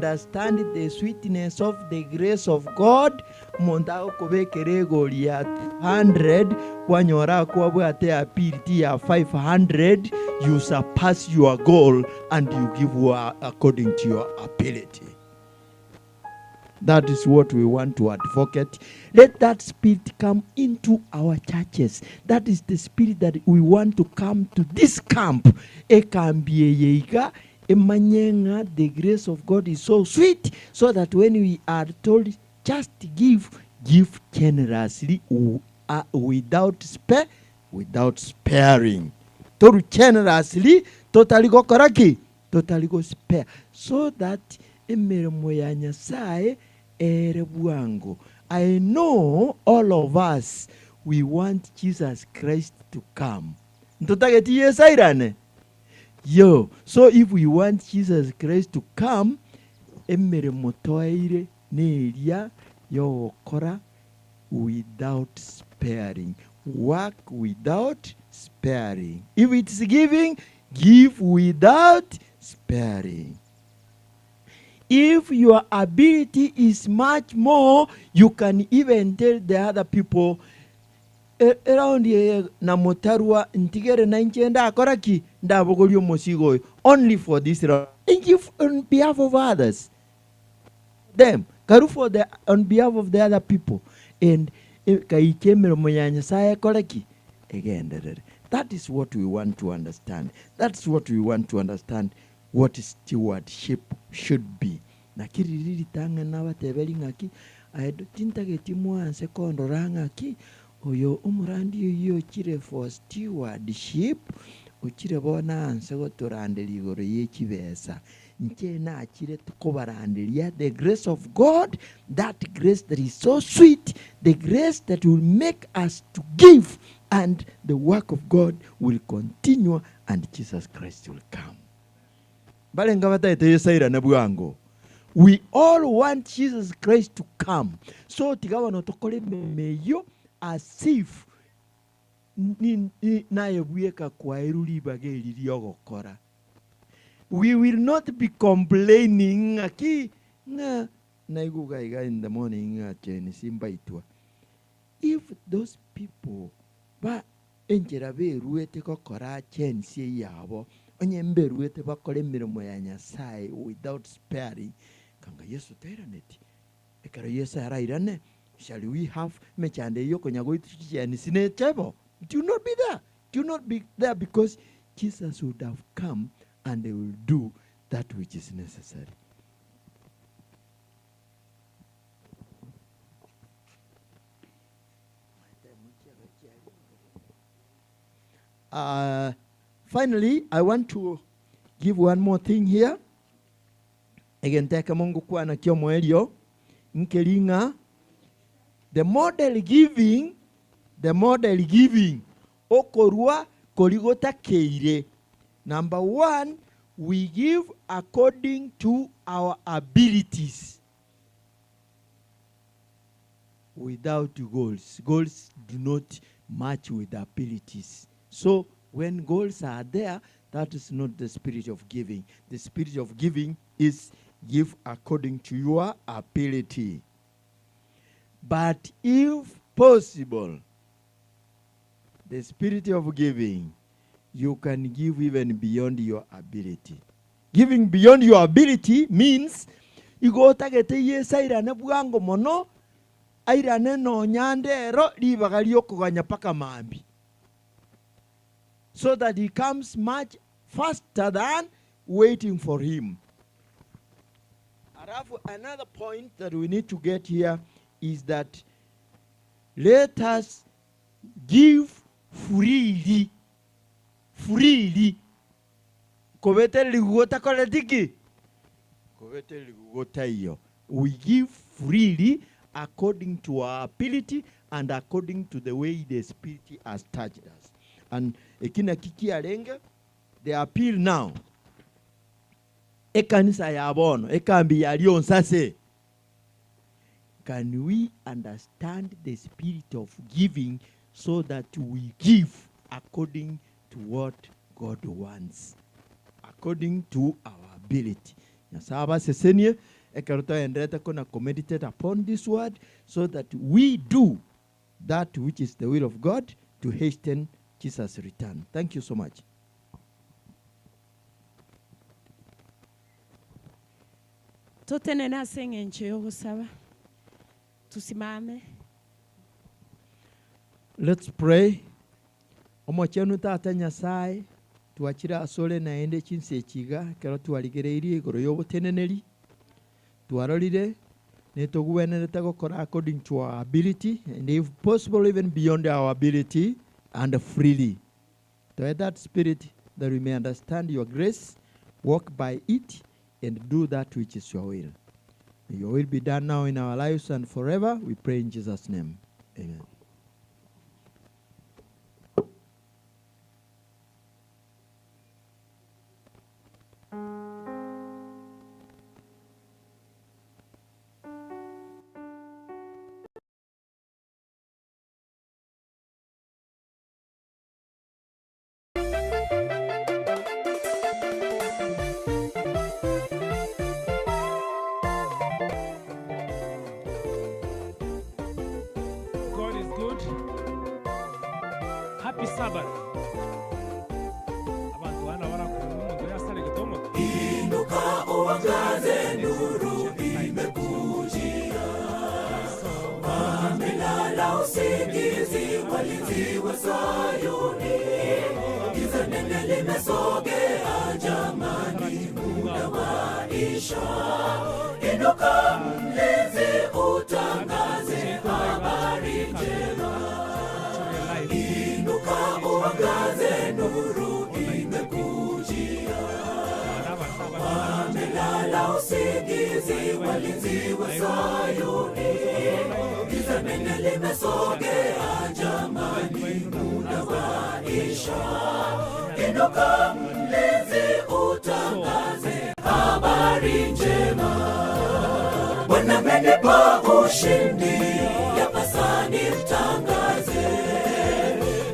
understand the sweetness of the grace of God, monta kubekere goli ya 100 wanyora kuabwate ability ya 500, you surpass your goal and you give according to your ability. That is what we want to advocate. Let that spirit come into our churches. That is the spirit that we want to come to this camp. The grace of God is so sweet, so that when we are told just give generously, without sparing. Told generously, totally go koraki, totally go spare, so that emirimo ya Nyasaye erebuango. I know all of us, we want Jesus Christ to come. Ntotageti yesairane. Yo, so if we want Jesus Christ to come, emirimotoire neria yo kora without sparing. Work without sparing. If it's giving, give without sparing. If your ability is much more, you can even tell the other people around here na motarwa ntigere na nchenda akoraki ndabogolio mosigo only for this round. And give on behalf of others. Them. Karu for the on behalf of the other people. And again, that is what we want to understand. That's what we want to understand, what stewardship should be. Nakiri tanga na watebeli ngaki aedo tintageti mwanse kondo rangaki oyo umurandi yo chire for stewardship uchire bona anse gotorandeli goro yechibesa nchena achire tukobarandelia the grace of God, that grace that is so sweet, the grace that will make us to give, and the work of God will continue and Jesus Christ will come. We all want Jesus Christ to come. So tigawa no tokole meyo as if na yebueka kwa eruli bageli yogokora. We will not be complaining aki na naiguga in the morning if those people ba enjera beruete kokora chensi yabo onye mberuete bakore mirimo ya Nyasaye without sparing kanga Yesu teraneti ekara Yesu arairane. Shall we have mechande yoko nyago iticheni sine chebo? Do not be there. Do not be there, because Jesus would have come and they will do that which is necessary. Finally, I want to give one more thing here. Again, teka Mungu kwa na kiomo elio nkelinga. The model giving okorua koligota keire. Number one, we give according to our abilities without goals. Goals do not match with abilities. So when goals are there, that is not the spirit of giving. The spirit of giving is give according to your ability. But if possible, the spirit of giving, you can give even beyond your ability. Giving beyond your ability means you go tagete yesairane buango mono airane no nyandero libagalio kuganya paka mambi, so that he comes much faster than waiting for him. Another point that we need to get here is that let us give freely. Freely. We give freely according to our ability and according to the way the Spirit has touched us. And ekina kiki arenge, the appeal now. Ekanisa yabono, ekambi yalion sase. Can we understand the spirit of giving so that we give according to what God wants, according to our ability? Nasaba sesenie Ekaruta endreta kona meditate upon this word so that we do that which is the will of God to hasten Jesus' return. Thank you so much. Totenena sengenche yobusaba. Tusimame. Let's pray. Omochenu tata Nyasaye tuachira asole na ende chinse chiga kero tualigereirie igoro yoboteneneri tuarorire netoguwenereta gokora according to our ability and if possible even beyond our ability and freely. To have that spirit that we may understand your grace, walk by it and do that which is your will. May your will be done now in our lives and forever. We pray in Jesus' name. Amen. Happy Sabbath. Abantu wana wara kumungu ya sare gitomo. Inuka uangaze, nuru imekujia. Wamelala usingizi, walinzi wa Sayuni. Giza nene limesogea, jamani, muda maisha. Inuka mlinzi, utangaze habari njema. Inuka uangaze, nuru imekujia. Wamelala usingizi, walinzi wa Sayuni. Giza nene limesogea, jamani, muda maisha. Inuka mlinzi, utangaze habari njema. Bwana amenipa ushindi, yapasa nimtangaze.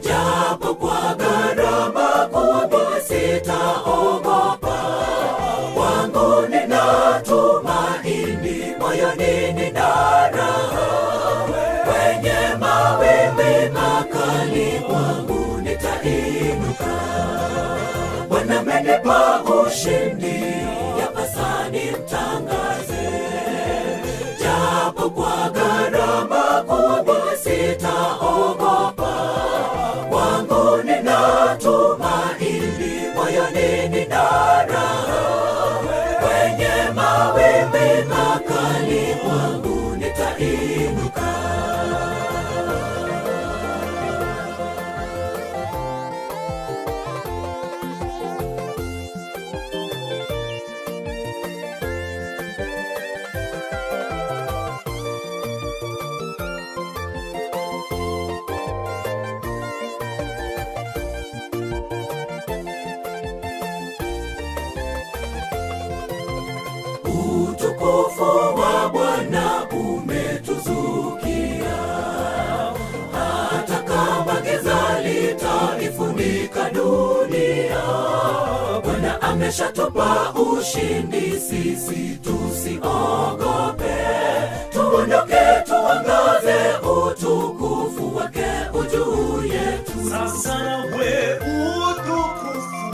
Japo kwa gharama kubwa sitaogopa. Wangu nina tumaini, moyoni nina raha. Kwenye mawimbi makali kwangu nitainuka. Bwana amenipa ushindi, yapasa nimtangaze. Japo kwa gharama kubwa sitaogopa. Wangu nina tumaini, moyoni nina raha. Kwenye mawimbi makali kwangu nitainuka. Utukufu wa Bwana umetuzukia. Hata kama giza litaifunika dunia, Bwana ameshatupa ushindi, sisi tusiogope. Tuondoke tuangaze, utukufu wake ujuu yetu. Sasa we utukufu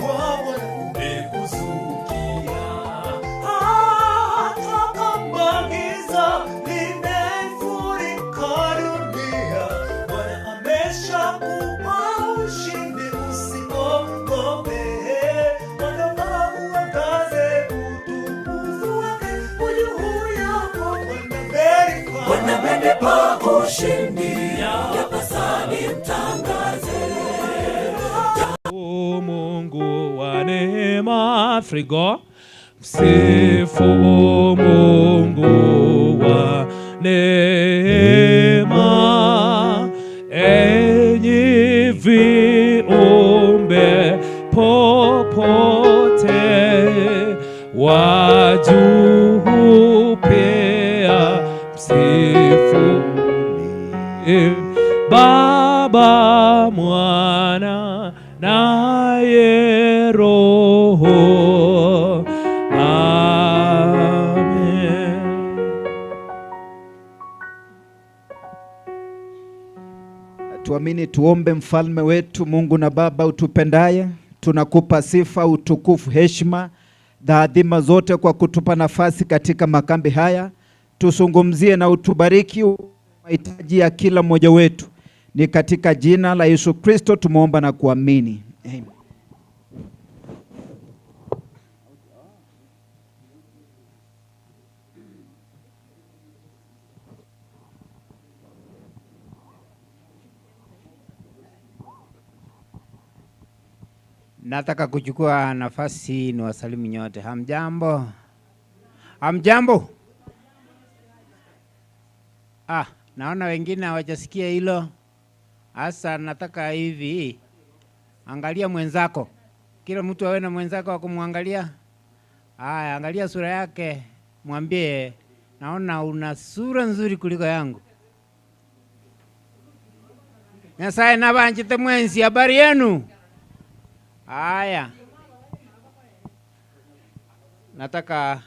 wa Bwana umekuzukia. Hata kama giza limeifunika dunia, Bwana ameshakupa ushindi, usiogope. Ondoka uangaze, utukufu wake ujuu yako. Bwana amenipa ushindi, yapasa nimtangaze. O Mungu wa neema, frigo. Msifu Mungu wa neema. Enyi viumbe popote, wajuu pia msifuni. Baba, Mwana naye Roho. Amen. Tuamini, tuombe. Mfalme wetu, Mungu na Baba utupendaye, tunakupa sifa, utukufu, heshima, dhaadhima zote kwa kutupa nafasi katika makambi haya. Tusungumzie na utubariki mahitaji ya kila mmoja wetu. Ni katika jina la Yesu Kristo tumeomba na kuamini. Amen. Nataka kuchukua nafasi ni wasalimu nyote. Hamjambo? Hamjambo? Naona wengine hawajasikia hilo. Hasa nataka hivi, angalia mwenzako. Kila mtu awe na mwenzako wa kumwangalia. Angalia sura yake, mwambie naona una sura nzuri kuliko yangu. Nyasaye nabanjite mwenzi, habari yenu? Haya. Nataka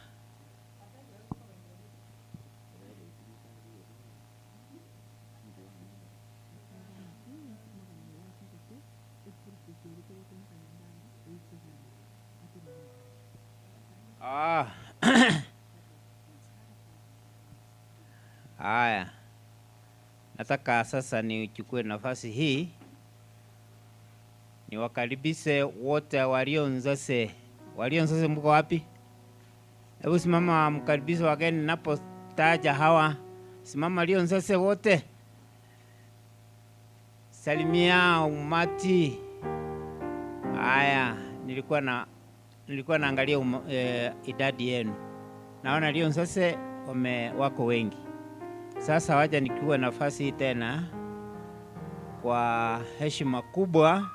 haya. Nataka sasa nichukue nafasi hii niwakaribishe wote walionzase. Walionzase mko wapi? Hebu simama mkaribishe wageni ninapotaja hawa. Simama walionzase wote. Salimia umati. Haya, nilikuwa naangalia idadi yenu. Naona walionzase wako wengi. Sasa wacha nikiwa nafasi tena kwa heshima kubwa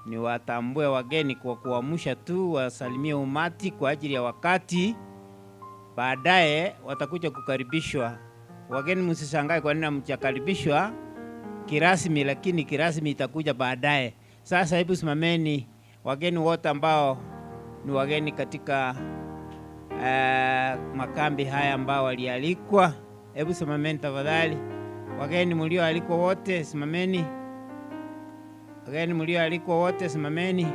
ni watambue wageni kwa kuamsha tu, wasalimie umati kwa ajili ya wakati. Baadaye watakuja kukaribishwa. Wageni msishangae kwa nini mchakaribishwa kirasmi, lakini kirasmi itakuja baadaye. Sasa hebu simameni wageni wote ambao ni wageni katika makambi haya ambao walialikwa. Hebu simameni tafadhali. Wageni mlioalikwa wote simameni. Wageni mlioalikwa wote simameni.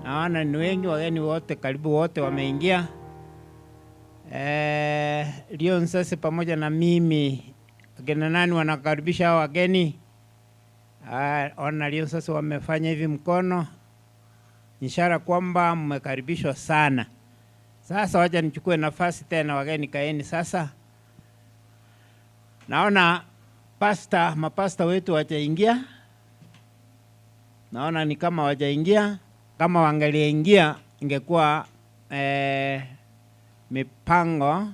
Naona ni wengi, wageni wote karibu wote wameingia. Leo sasa pamoja na mimi. Wageni nani wanakaribisha hao wageni? Ona leo sasa wamefanya hivi mkono. Ishara kwamba mmekaribishwa sana. Sasa wacha nichukue nafasi tena, wageni kaeni sasa. Naona mapasta wetu wajaingia. Naona ni kama wajaingia. Kama wangaliingia ingekuwa mipango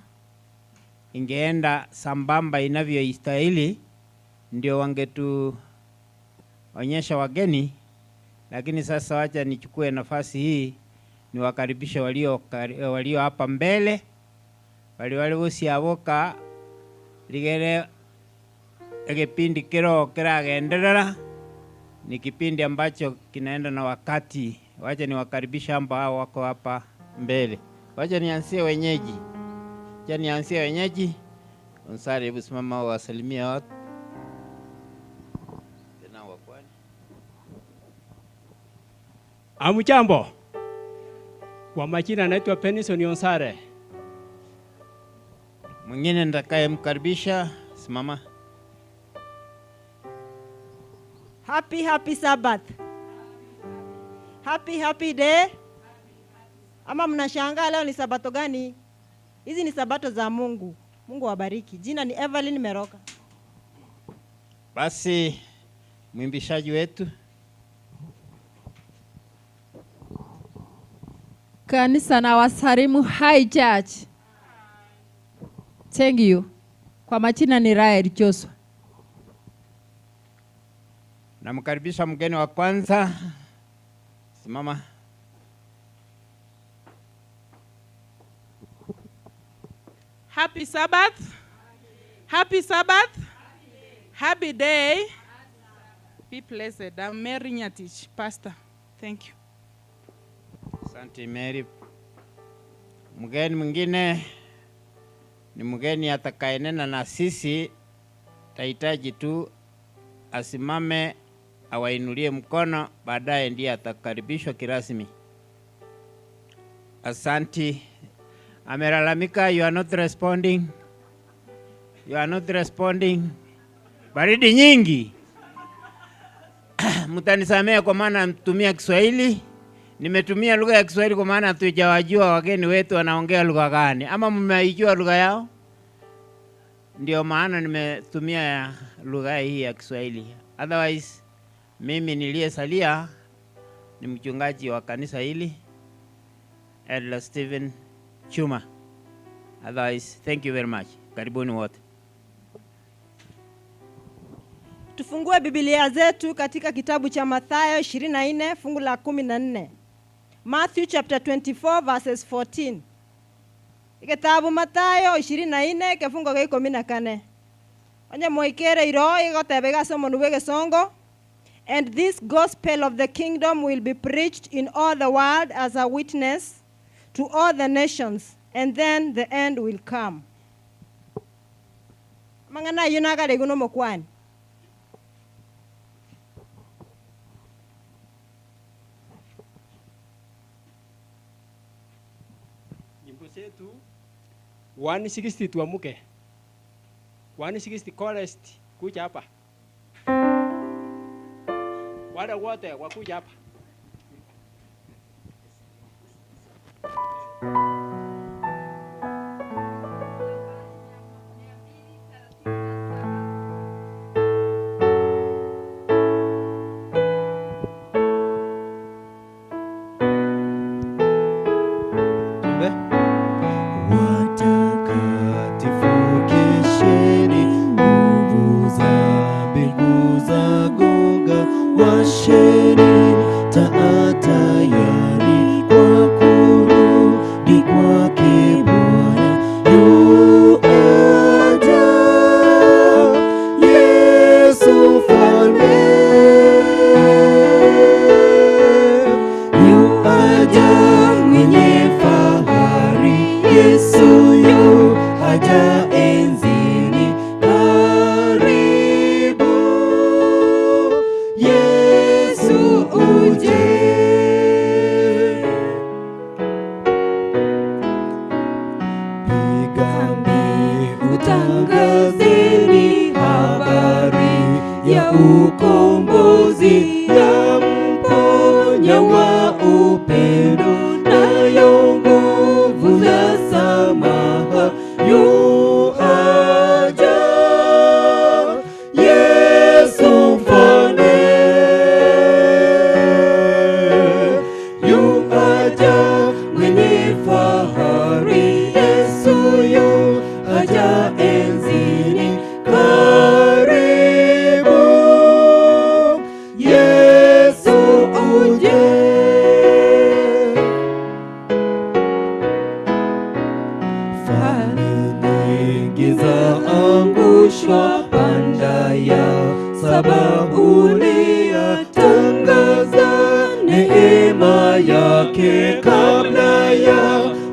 ingeenda sambamba inavyoistahili, ndio wangetu onyesha wageni. Lakini sasa wacha nichukue nafasi hii niwakaribishe walio hapa mbele. Wale wosi avoka ligere kipindi kiragenderera. Ni kipindi ambacho kinaenda na wakati. Wacha niwakaribisha ambao wako hapa mbele. Wacha nianzie wenyeji. Onsari, hebu simama wasalimia watu. Tena wakwani. Hamjambo. Kwa majina naitwa Penison Onsare. Mwingine ndakaye mkaribisha, simama. Happy Sabbath. Happy day. Ama mnashangaa leo ni sabato gani? Hizi ni sabato za Mungu. Mungu wabariki. Jina ni Evelyn Meroka. Basi mwimbishaji wetu. Kanisa na wasalimu High Church. Thank you. Kwa majina ni Rael Joshua. Namkaribisha mgeni wa kwanza. Simama. Happy Sabbath. Happy Sabbath. Happy day. Be blessed. I'm Mary Nyatich, pastor. Thank you. Asante Mary. Mgeni mwingine ni mgeni atakayenena na sisi. Tahitaji tu asimame awainulie mkono, baadaye ndiye atakaribishwa kirasmi. Asanti. Amelalamika, you are not responding. You are not responding. Baridi nyingi. Mtanisamea kwa maana natumia Kiswahili. Nimetumia lugha ya Kiswahili kwa maana hatujawajua wageni wetu wanaongea lugha gani. Ama mmeijua lugha yao? Ndio maana nimetumia lugha hii ya Kiswahili. Otherwise, mimi niliyesalia ni mchungaji wa kanisa hili, Elder Stephen Chuma. Otherwise, thank you very much. Karibuni wote. Tufungue Biblia zetu katika kitabu cha Mathayo 24 fungu la 14. Matthew chapter 24 verses 14. Kitabu Mathayo 24 kifungu cha 14. Onye moikere iro igotebega somo nubege songo. And this gospel of the kingdom will be preached in all the world as a witness to all the nations, and then the end will come. Mangana yunaga leguno mokwani. Nyimbo zetu 160 tuamuke. 160 chorus kuja hapa. Wale wote wakuja hapa.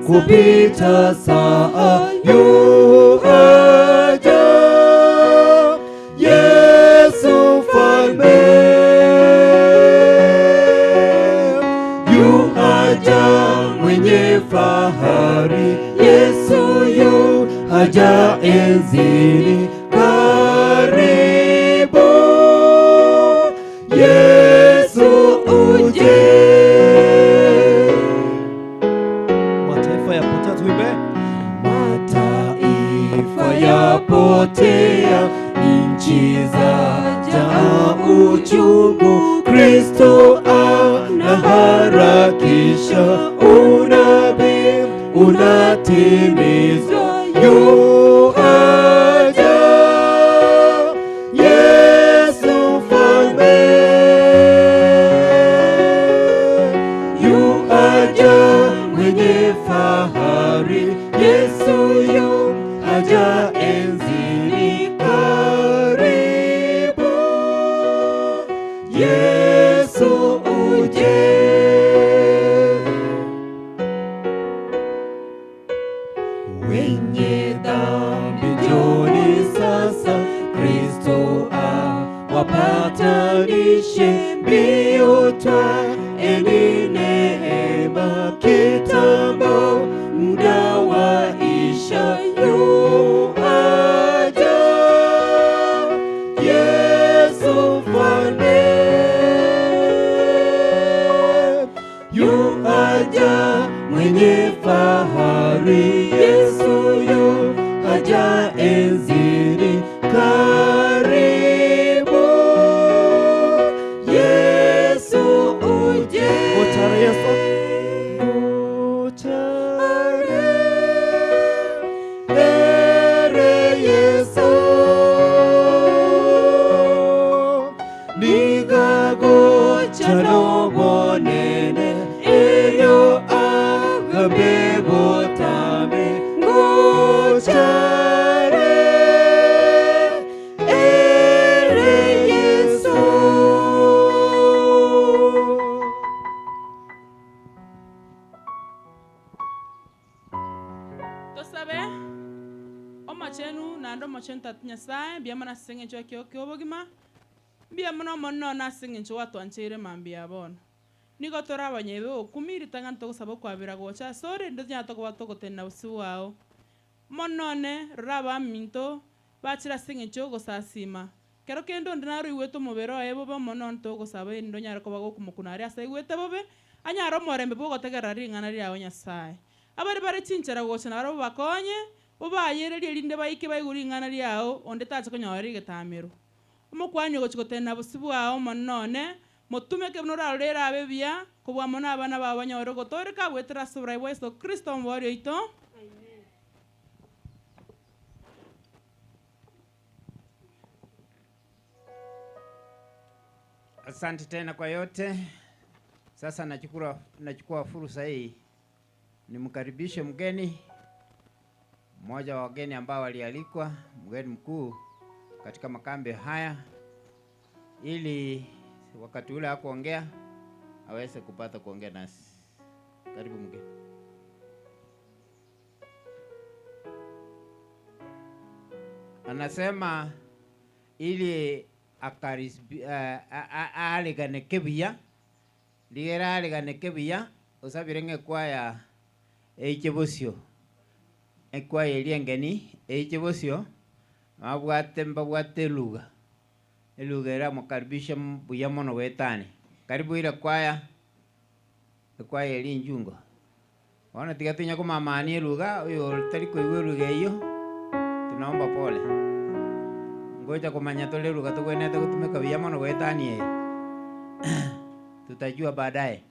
kupita saa yu aja, Yesu mfalme yu aja, mwenye fahari, Yesu yu aja enzini, karibu Yesu uje. Yapotea, nchi zajaa uchungu, Kristo anaharakisha, unabii unatimizwa, yu aja, Yesu mfalme yu aja, mwenye fahari, Yesu yu aja enzini, karibu Yesu uje. Wenye dhambi njoni sasa, Kristo awapa tuunganishe mbio, twaeni neema kitambo, muda waisha yu aja. Yesu mfalme yu aja, mwenye fahari. Yesu yu aja enzini, karibu Yesu uje. Utare Yesu, utare ere Yesu, nigago chano bonene eyo agabe botame ngochare ere Yesu. Tosabe omachenu nando machen tat Nyasaye bia mana singe cho kyo bogima bia mana monno na singe cho watu anchere mambia bon nigo tora banyebe okumiri tangan to sabo kwa bira gocha sore ndo nya to watu ko tenna usuwao monone raba minto bachira singe cho go sasima kero kendo ndinaru iweto mobero ebo ba monon to go sabe ndo nya ko bago kumukunari asa iwete bobe anya ro morembe bogo tegera ringa ria Nyasaye abari bari chinchera gocha naro bakonye uba yere linde baike bayiguri ngana riao onde tacho konyori getamiro umukwanyo gochiko tena busibu ao monone motume ke nora rera abebia kubwa mona abana babanyoro gotoreka wetera sobra Yesu Kristo mwario ito. Amen. Asante tena kwa yote. Sasa nachukua fursa hii nimkaribishe mgeni mmoja wa wageni ambao walialikwa, mgeni mkuu katika makambi haya, ili wakati ule hakuongea aweze kupata kuongea nasi. Karibu mgeni. Anasema ili aligane kebia, ligera aligane kebia, usabirenge kwa ya eichebosio. Ekwa eliengeni eichebosio mabwate mbabwate lugha era mukaribisha mbuya mono wetani. Karibu ile kwaya eli njungo wana tigatinya kumamani lugha uyo tari kuiwe lugha hiyo, tunaomba pole. Ngoja kumanya tole lugha tukwene tukutumika buya mono wetani tutajua baadaye.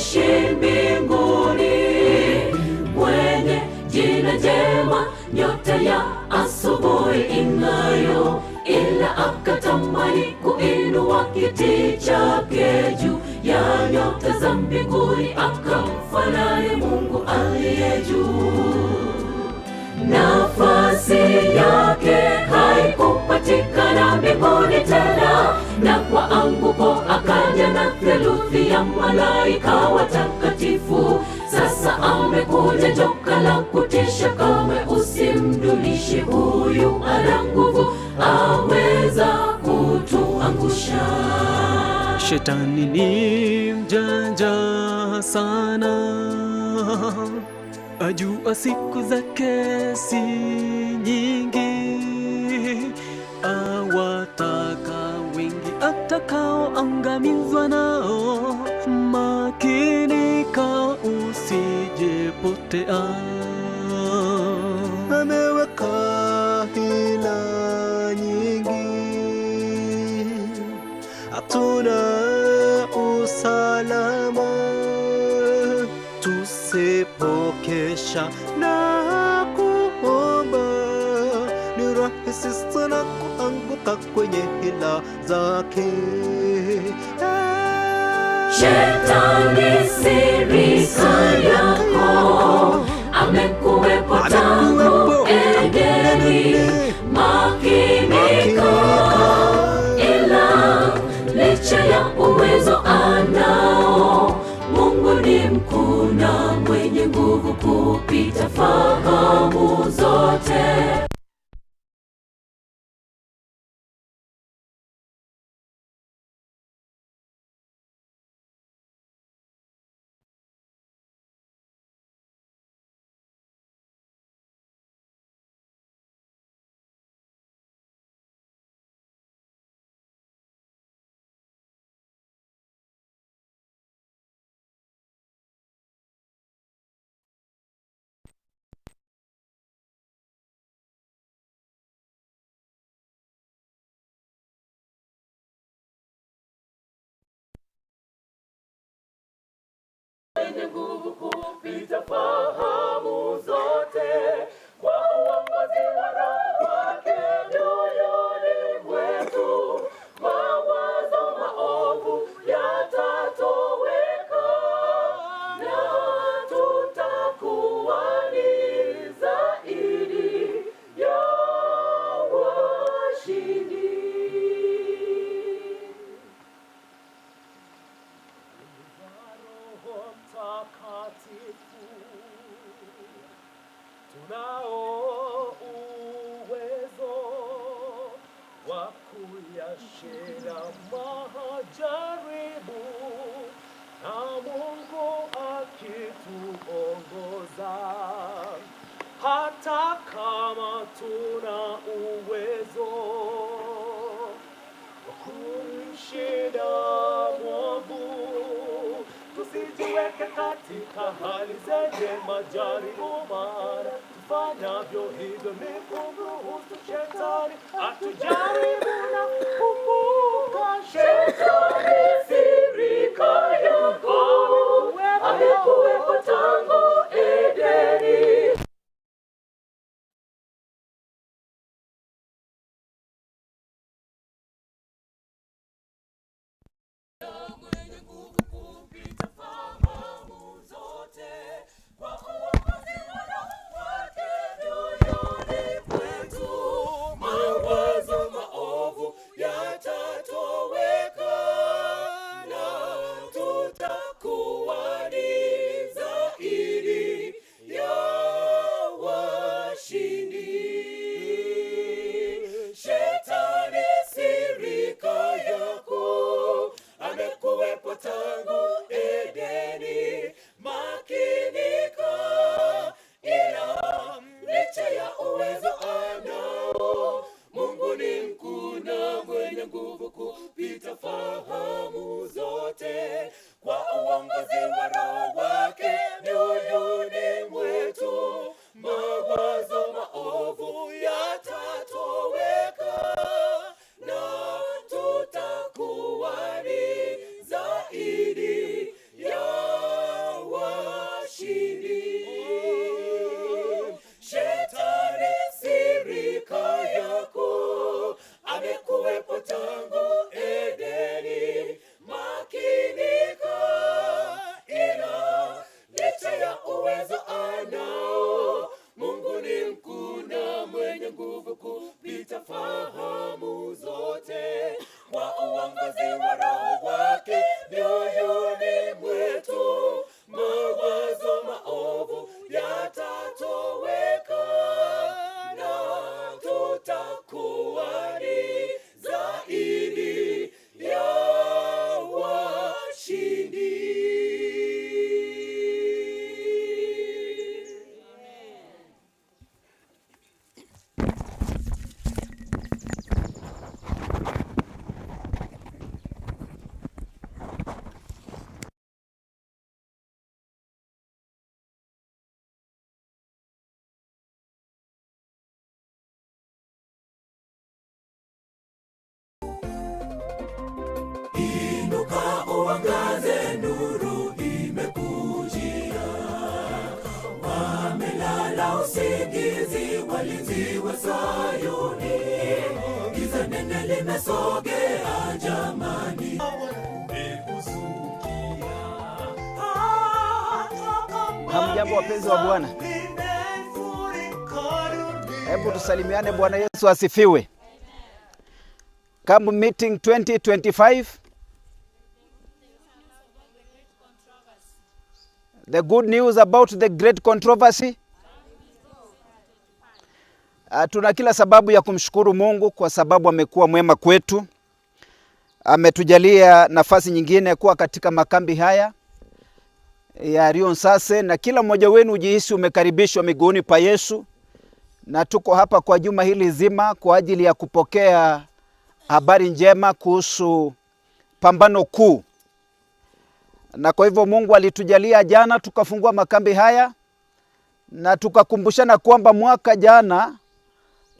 aishi mbinguni, mwenye jina jema, nyota ya asubuhi ing'ayo, ila akatamani kuinua kiti chake juu ya nyota za mbinguni, akamfanane Mungu aliye juu. Nafasi yake haikupatikana mbinguni tena, na kwa anguko akaja na theluthi ya malaika watakatifu. Sasa amekuja joka la kutisha, kamwe usimdunishe, huyu ana nguvu, aweza kutuangusha. Shetani ni mjanja sana, ajua siku zake si nyingi, awataka wengi atakaoangamizwa nao. Makinika usijepotea, ameweka hila nyingi, hatuna usalama tusipokesha na kuomba. Ni rahisi sana kuanguka kwenye hila zake. Shetani sirika yako, amekuwepo tangu Edeni. Makinika, ila licha ya uwezo anao, Mungu ni mkuu na mwenye nguvu kupita fahamu zote. Mwenye nguvu kupita fahamu zote, kwa uongozi wa Roho wake mioyoni mwetu, mawazo maovu yatatoweka, na tutakuwa ni zaidi ya washindi. Tunao uwezo wa kuyashinda majaribu, na Mungu akituongoza. Hata kama tuna uwezo wa kumshinda mwovu, tusijiweke katika hali zenye majaribu, maana tufanyavyo hivyo ni kumruhusu shetani atujaribu na kumbuka. Shetani sirika yako, amekuwepo tangu Edeni. Mwenye nguvu kupita fahamu zote, kwa uongozi wa Roho wake mioyoni mwetu, mawazo maovu yatatoweka, na tutakuwa ni zaidi ya washindi. Shetani sirika yako, amekuwepo tangu Edeni. Makinika, ila licha ya uwezo anao, Mungu ni mkuu na mwenye nguvu kupita fahamu zote, kwa uongozi wa Roho wake mioyoni mwetu, mawazo maovu yatatoweka, na tutakuwa ni zaidi ya waangaze, nuru imekujia. Wamelala usingizi walinzi wa Sayuni, giza nene limesogea jamani. Hamjambo wapenzi wa Bwana. Hebu tusalimiane. Bwana Yesu asifiwe. Camp meeting 2025. The good news about the great controversy. Tuna kila sababu ya kumshukuru Mungu kwa sababu amekuwa mwema kwetu. Ametujalia nafasi nyingine kuwa katika makambi haya ya Rion Sase, na kila mmoja wenu ujihisi umekaribishwa miguuni pa Yesu. Na tuko hapa kwa juma hili zima kwa ajili ya kupokea habari njema kuhusu pambano kuu. Na kwa hivyo Mungu alitujalia jana tukafungua makambi haya, na tukakumbushana kwamba mwaka jana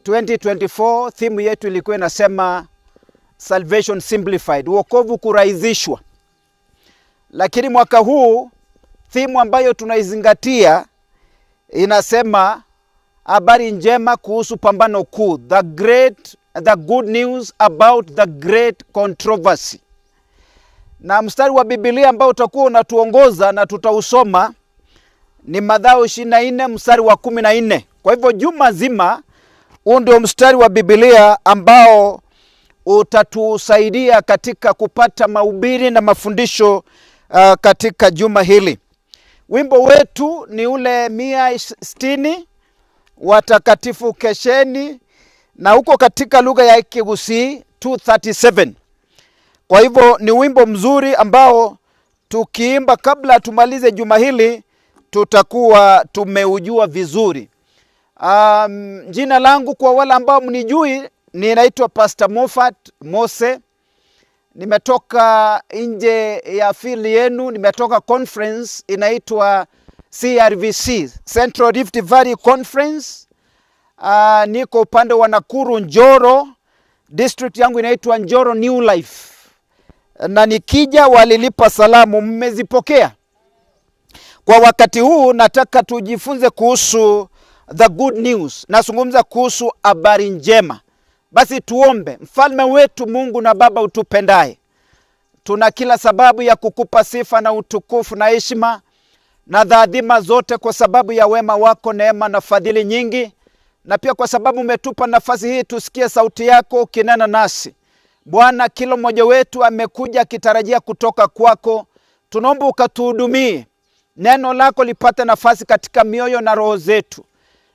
2024 theme yetu ilikuwa inasema Salvation Simplified, wokovu kurahisishwa. Lakini mwaka huu theme ambayo tunaizingatia inasema habari njema kuhusu pambano kuu, the good news about the great controversy. Na mstari wa Biblia ambao utakuwa unatuongoza na tutausoma ni Mathayo 24 mstari wa 14. Kwa hivyo juma zima huu ndio mstari wa Biblia ambao utatusaidia katika kupata mahubiri na mafundisho katika juma hili. Wimbo wetu ni ule 160, watakatifu kesheni, na huko katika lugha ya Kigusii 237. Kwa hivyo ni wimbo mzuri ambao tukiimba kabla tumalize juma hili tutakuwa tumeujua vizuri. Jina langu kwa wale ambao mnijui, ninaitwa Pastor Moffat Mose. Nimetoka nje ya field yenu, nimetoka conference inaitwa CRVC, Central Rift Valley Conference. Niko upande wa Nakuru, Njoro. District yangu inaitwa Njoro New Life. Na nikija walilipa salamu, mmezipokea. Kwa wakati huu nataka tujifunze kuhusu the good news. Nazungumza kuhusu habari njema. Basi tuombe. Mfalme wetu Mungu na Baba utupendaye, tuna kila sababu ya kukupa sifa na utukufu na heshima na dhaadhima zote kwa sababu ya wema wako, neema na fadhili nyingi, na pia kwa sababu umetupa nafasi hii tusikie sauti yako ukinena nasi. Bwana, kila mmoja wetu amekuja kitarajia kutoka kwako. Tunaomba ukatuhudumie, neno lako lipate nafasi katika mioyo na roho zetu.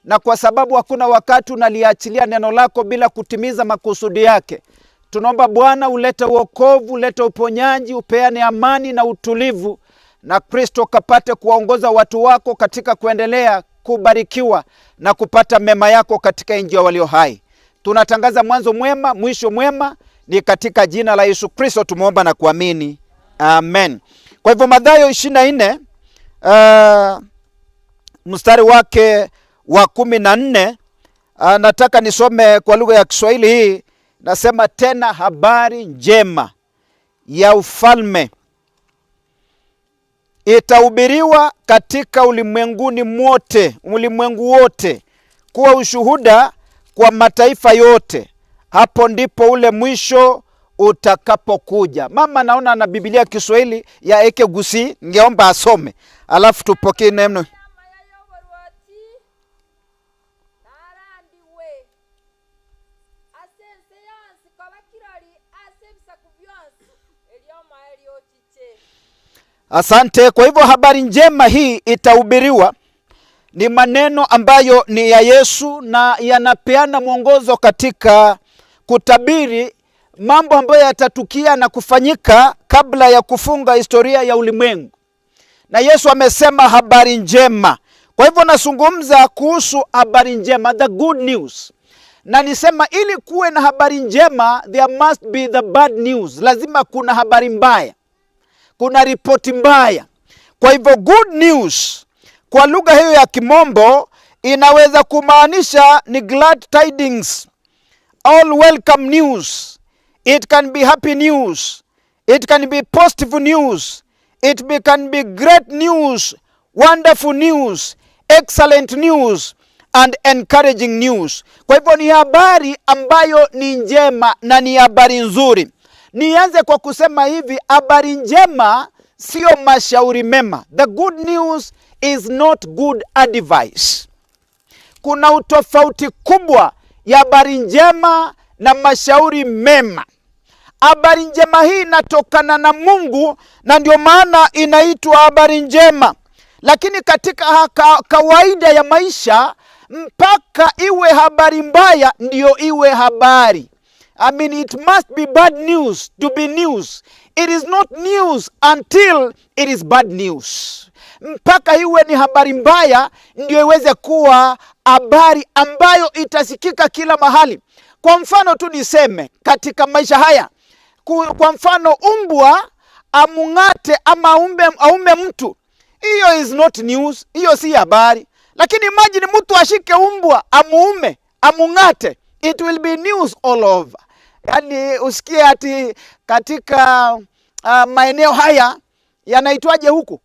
Na kwa sababu hakuna wakati unaliachilia neno lako bila kutimiza makusudi yake, tunaomba Bwana ulete wokovu, ulete uponyaji, upeane amani na utulivu, na Kristo kapate kuwaongoza watu wako katika kuendelea kubarikiwa na kupata mema yako katika nchi ya walio hai. Tunatangaza mwanzo mwema, mwisho mwema, ni katika jina la Yesu Kristo tumeomba na kuamini. Amen. Kwa hivyo Mathayo 24 mstari wake wa 14, nataka nisome kwa lugha ya Kiswahili hii. Nasema, tena habari njema ya ufalme itahubiriwa katika ulimwengu wote kuwa ushuhuda kwa mataifa yote, hapo ndipo ule mwisho utakapokuja. Mama naona na Biblia Kiswahili ya Eke Gusi, ningeomba asome alafu tupokee neno. Asante. Kwa hivyo habari njema hii itahubiriwa ni maneno ambayo ni ya Yesu na yanapeana mwongozo katika kutabiri mambo ambayo yatatukia na kufanyika kabla ya kufunga historia ya ulimwengu. Na Yesu amesema habari njema. Kwa hivyo nazungumza kuhusu habari njema, the good news. Na nisema ili kuwe na habari njema, there must be the bad news. Lazima kuna habari mbaya, kuna ripoti mbaya. Kwa hivyo good news kwa lugha hiyo ya Kimombo inaweza kumaanisha ni glad tidings, all welcome news. It can be happy news. It can be positive news. It can be great news, wonderful news, excellent news and encouraging news. Kwa hivyo ni habari ambayo ni njema na ni habari nzuri. Nianze kwa kusema hivi, habari njema sio mashauri mema. The good news is not good advice. Kuna utofauti kubwa ya habari njema na mashauri mema. Habari njema hii inatokana na Mungu na ndio maana inaitwa habari njema. Lakini katika kawaida ya maisha, mpaka iwe habari mbaya ndio iwe habari. I mean, it must be bad news to be news. It is not news until it is bad news. Mpaka iwe ni habari mbaya ndio iweze kuwa habari ambayo itasikika kila mahali. Kwa mfano tu niseme katika maisha haya, kwa mfano umbwa amungate ama aume mtu, hiyo is not news, hiyo si habari. Lakini imagine mtu ashike umbwa amungate, it will be news all over. Yani usikie ati katika maeneo haya yanaitwaje huku?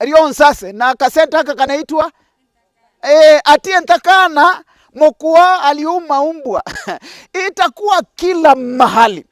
Rion sase na kasenta haka kanaitwa ati entakana mokua aliuma umbwa. Itakuwa kila mahali.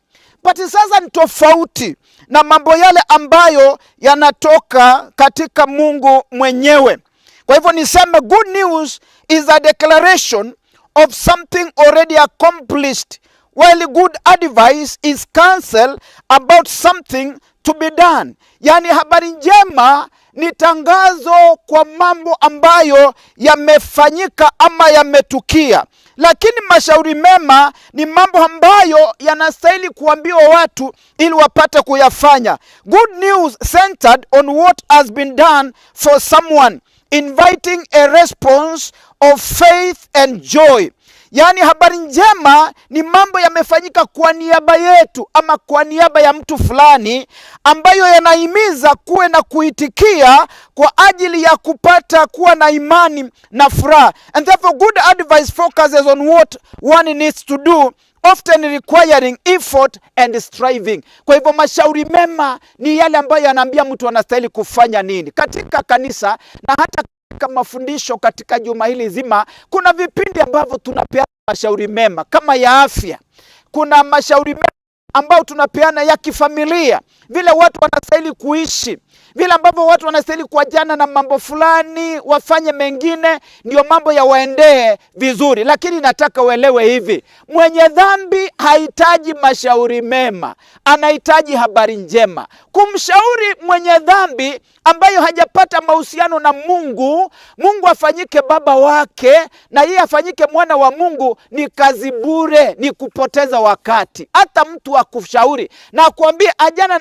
But sasa ni tofauti na mambo yale ambayo yanatoka katika Mungu mwenyewe. Kwa hivyo niseme good news is a declaration of something already accomplished, while good advice is counsel about something to be done. Yani habari njema ni tangazo kwa mambo ambayo yamefanyika ama yametukia. Lakini mashauri mema ni mambo ambayo yanastahili kuambiwa watu ili wapate kuyafanya. Good news centered on what has been done for someone, inviting a response of faith and joy. Yani habari njema ni mambo yamefanyika kwa niaba yetu ama kwa niaba ya mtu fulani, ambayo yanahimiza kuwe na kuitikia kwa ajili ya kupata kuwa na imani na furaha. And therefore good advice focuses on what one needs to do, often requiring effort and striving. Kwa hivyo mashauri mema ni yale ambayo yanaambia mtu anastahili kufanya nini. Katika kanisa na hata katika mafundisho katika juma hili zima, kuna vipindi ambavyo tunapeana mashauri mema kama ya afya. Kuna mashauri mema ambao tunapeana ya kifamilia, vile watu wanastahili kuishi, vile ambavyo watu wanastahili kuachana na mambo fulani wafanye mengine ndio mambo ya waendee vizuri. Lakini nataka uelewe hivi, mwenye dhambi hahitaji mashauri mema, anahitaji habari njema. Kumshauri mwenye dhambi ambayo hajapata mahusiano na Mungu, Mungu afanyike baba wake na yeye afanyike mwana wa Mungu, ni kazi bure, ni kupoteza wakati. Hata mtu akushauri na akwambie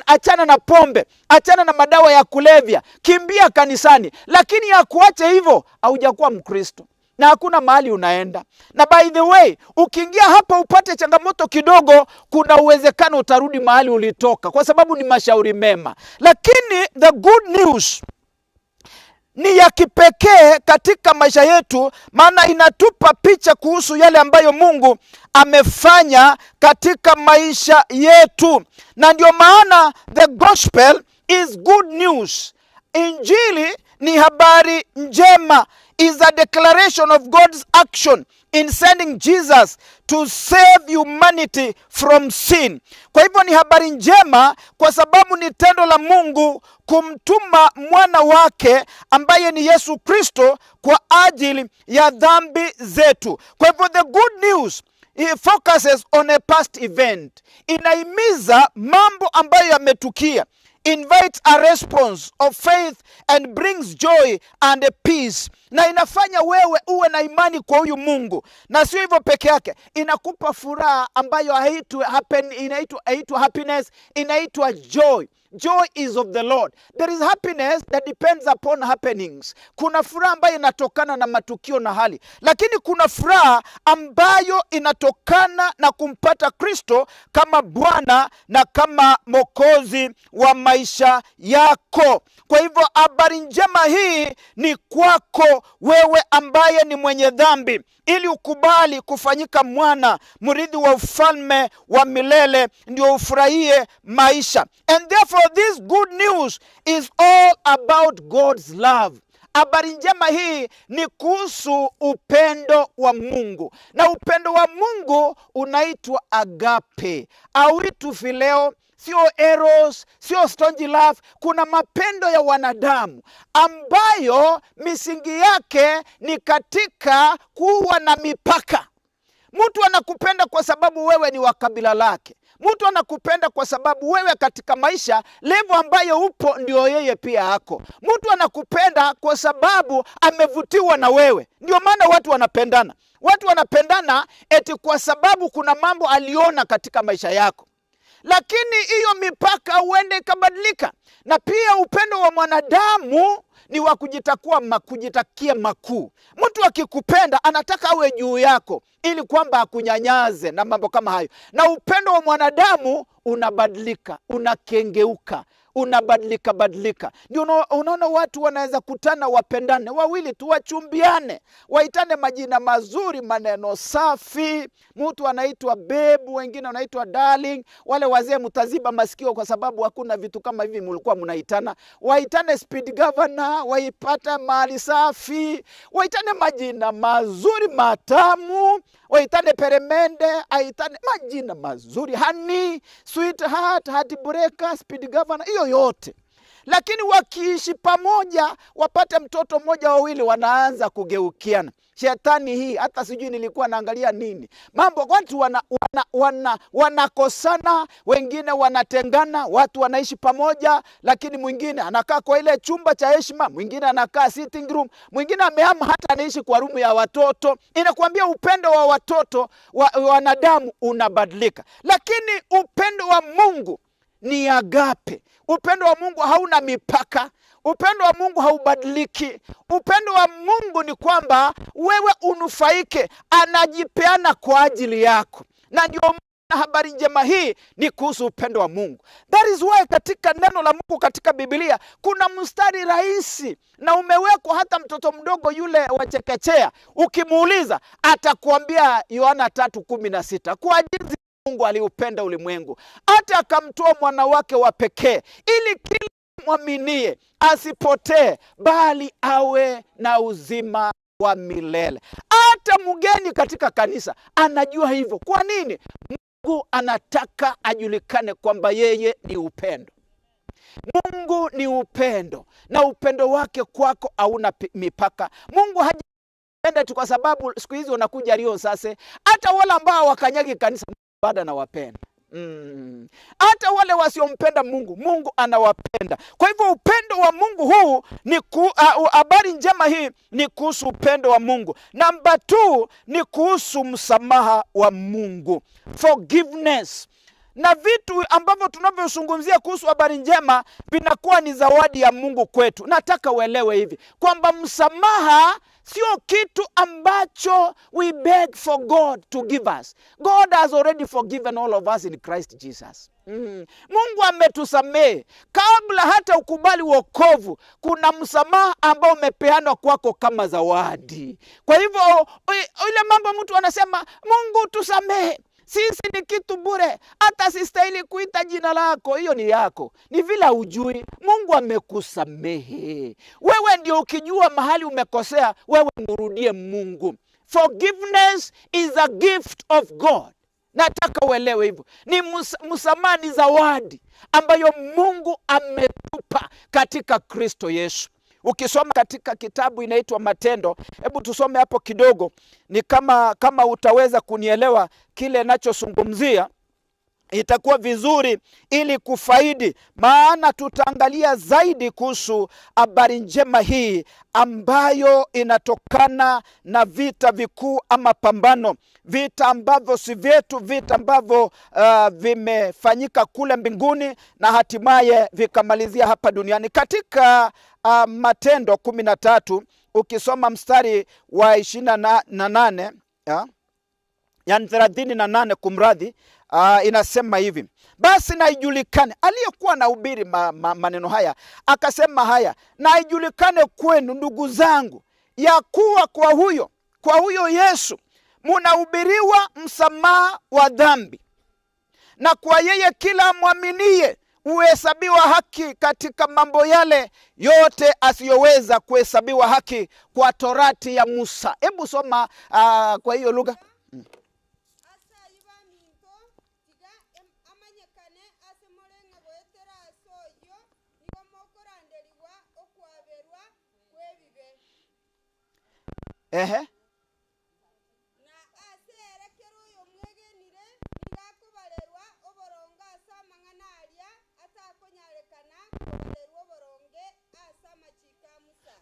achana na pombe, achana na madawa ya kulevya, kimbia kanisani, lakini ya kuache hivyo, haujakuwa Mkristo na hakuna mahali unaenda. Na by the way, ukiingia hapa upate changamoto kidogo, kuna uwezekano utarudi mahali ulitoka, kwa sababu ni mashauri mema. Lakini the good news ni ya kipekee katika maisha yetu, maana inatupa picha kuhusu yale ambayo Mungu amefanya katika maisha yetu. Na ndio maana the gospel is good news. Injili ni habari njema, is a declaration of God's action in sending Jesus to save humanity from sin. Kwa hivyo ni habari njema kwa sababu ni tendo la Mungu kumtuma mwana wake ambaye ni Yesu Kristo kwa ajili ya dhambi zetu. Kwa hivyo the good news, it focuses on a past event. Inahimiza mambo ambayo yametukia, invites a response of faith and brings joy and a peace. Na inafanya wewe uwe na imani kwa huyu Mungu. Na sio hivyo peke yake, inakupa furaha ambayo inaitwa happiness, inaitwa joy. Joy is of the Lord. There is happiness that depends upon happenings. Kuna furaha ambayo inatokana na matukio na hali. Lakini kuna furaha ambayo inatokana na kumpata Kristo kama Bwana na kama Mwokozi wa maisha yako. Kwa hivyo habari njema hii ni kwako wewe ambaye ni mwenye dhambi, ili ukubali kufanyika mwana, mrithi wa ufalme wa milele, ndio ufurahie maisha. And therefore this good news is all about God's love. Habari njema hii ni kuhusu upendo wa Mungu. Na upendo wa Mungu unaitwa agape. Hauitwi phileo, sio eros, sio stongy love. Kuna mapendo ya wanadamu ambayo misingi yake ni katika kuwa na mipaka. Mtu anakupenda kwa sababu wewe ni wa kabila lake. Mtu anakupenda kwa sababu wewe katika maisha level ambayo upo ndio yeye pia hako. Mtu anakupenda kwa sababu amevutiwa na wewe. Ndio maana watu wanapendana. Watu wanapendana eti kwa sababu kuna mambo aliona katika maisha yako. Lakini hiyo mipaka huenda ikabadilika. Na pia upendo wa mwanadamu ni wa kujitakia makuu. Mtu akikupenda anataka awe juu yako ili kwamba akunyanyaze na mambo kama hayo. Na upendo wa mwanadamu unabadilika, unakengeuka, unabadilika. Ndio unaona watu wanaweza kutana wapendane, wawili tu wachumbiane, waitane majina mazuri, maneno safi. Mtu anaitwa babe, wengine wanaitwa darling. Wale wazee mtaziba masikio kwa sababu hakuna vitu kama hivi mlikuwa mnaitana. Waitane speed governor, waipata mali safi, waitane majina mazuri matamu, waitane peremende, aitane majina mazuri, honey, sweetheart, heartbreaker, speed governor, hiyo yote. Lakini wakiishi pamoja, wapate mtoto mmoja wawili, wanaanza kugeukiana. Shetani hii, hata sijui nilikuwa naangalia nini. Mambo watu wanakosana, wengine wanatengana, watu wanaishi pamoja, lakini mwingine anakaa kwa ile chumba cha heshima, mwingine anakaa sitting room, mwingine amehama hata anaishi kwa rumu ya watoto. Inakuambia upendo wa watoto wanadamu unabadilika. Lakini upendo wa Mungu ni agape. Upendo wa Mungu hauna mipaka. Upendo wa Mungu haubadiliki. Upendo wa Mungu ni kwamba wewe unufaike, anajipeana kwa ajili yako. Na ndio habari njema hii ni kuhusu upendo wa Mungu. That is why katika neno la Mungu katika Biblia kuna mstari rahisi na umewekwa hata mtoto mdogo yule wa chekechea ukimuuliza atakwambia Yohana 3:16. Kwa jinsi Mungu aliupenda ulimwengu hata akamtoa mwana wake wa pekee ili kila mwaminie asipotee bali awe na uzima wa milele. Hata mgeni katika kanisa anajua hivyo. Kwa nini? Mungu anataka ajulikane kwamba yeye ni upendo. Mungu ni upendo na upendo wake kwako hauna mipaka. Mungu hajapenda tu kwa sababu siku hizi unakuja Rio sasa. Hata wale ambao wakanyagi kanisa bado anawapenda. Hata wale wasiompenda Mungu, Mungu anawapenda. Kwa hivyo upendo wa Mungu huu ni habari njema hii ni kuhusu upendo wa Mungu. Namba 2 ni kuhusu msamaha wa Mungu. Forgiveness. Na vitu ambavyo tunavyozungumzia kuhusu habari njema vinakuwa ni zawadi ya Mungu kwetu. Nataka uelewe hivi kwamba msamaha sio kitu ambacho we beg for God to give us. God has already forgiven all of us in Christ Jesus. Mungu ametusamehe kabla hata ukubali wokovu. Kuna msamaha ambao umepeanwa kwako kama zawadi. Kwa hivyo ile mambo mtu anasema Mungu tusamehe, sisi ni kitu bure, hata sistahili kuita jina lako, hiyo ni yako. Ni vile hujui Mungu amekusamehe. Wewe ndio ukijua mahali umekosea, wewe mrudie Mungu. Forgiveness is a gift of God. Nataka uelewe hivyo. Ni msamaha ni zawadi ambayo Mungu ametupa katika Kristo Yesu. Ukisoma katika kitabu inaitwa Matendo, hebu tusome hapo kidogo, ni kama utaweza kunielewa kile ninachozungumzia. itakuwa vizuri ili kufaidi, maana tutaangalia zaidi kuhusu habari njema hii ambayo inatokana na vita vikuu ama pambano, vita ambavyo si vyetu, vita ambavyo vimefanyika kule mbinguni na hatimaye vikamalizia hapa duniani. Katika Matendo 13 ukisoma mstari wa 28 yani 38 kumradhi, inasema hivi: basi na ijulikane, aliyekuwa anahubiri maneno haya akasema haya, na ijulikane kwenu ndugu zangu, ya kuwa kwa huyo Yesu mnahubiriwa msamaha wa dhambi, na kwa yeye kila mwaminie huhesabiwa haki katika mambo yale yote asiyoweza kuhesabiwa haki kwa torati ya Musa. Hebu soma kwa hiyo lugha. Ehe.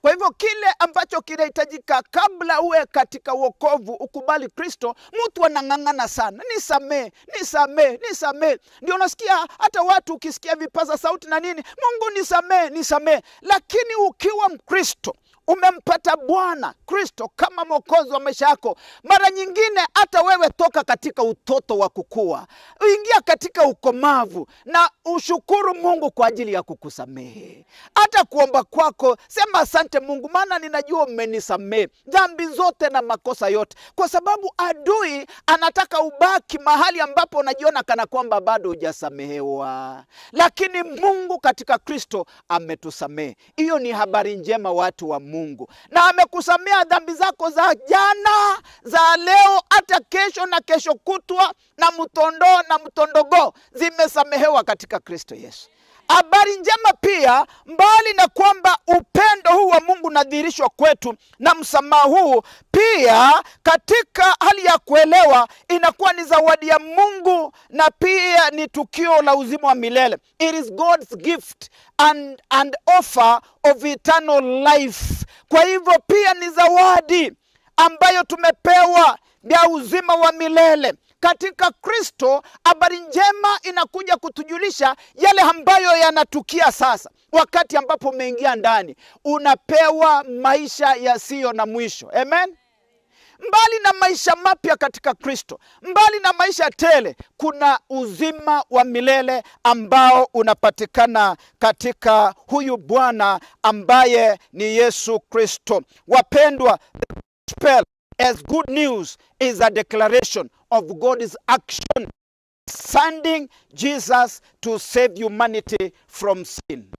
Kwa hivyo kile ambacho kinahitajika kabla uwe katika wokovu, ukubali Kristo, mtu anang'ang'ana sana, nisamee. Ndio unasikia hata watu ukisikia vipaza sauti na nini, Mungu nisamee. Lakini ukiwa Mkristo, umempata Bwana Kristo kama mwokozi wa maisha yako, mara nyingine hata wewe toka katika utoto wa kukua, uingia katika ukomavu na ushukuru Mungu kwa ajili ya kukusamehe. Hata kuomba kwako, sema asante Mungu, maana ninajua umenisamehe dhambi zote na makosa yote, kwa sababu adui anataka ubaki mahali ambapo unajiona kana kwamba bado hujasamehewa. Lakini Mungu katika Kristo ametusamehe. Hiyo ni habari njema, watu wa Mungu, na amekusamea dhambi zako za jana, za leo, hata kesho na kesho kutwa, na mtondoo na mtondogo zimesamehewa katika Kristo Yesu. Habari njema pia, mbali na kwamba upendo huu wa Mungu unadhihirishwa kwetu na msamaha huu, pia katika hali ya kuelewa inakuwa ni zawadi ya Mungu na pia ni tukio la uzima wa milele. It is God's gift and offer of eternal life. Kwa hivyo pia ni zawadi ambayo tumepewa ya uzima wa milele. Katika Kristo, habari njema inakuja kutujulisha yale ambayo yanatukia sasa. Wakati ambapo umeingia ndani, unapewa maisha yasiyo na mwisho. Amen. Mbali na maisha mapya katika Kristo, mbali na maisha tele, kuna uzima wa milele ambao unapatikana katika huyu Bwana ambaye ni Yesu Kristo. Wapendwa, the gospel as good news is a declaration of God's action, sending Jesus to save humanity from sin.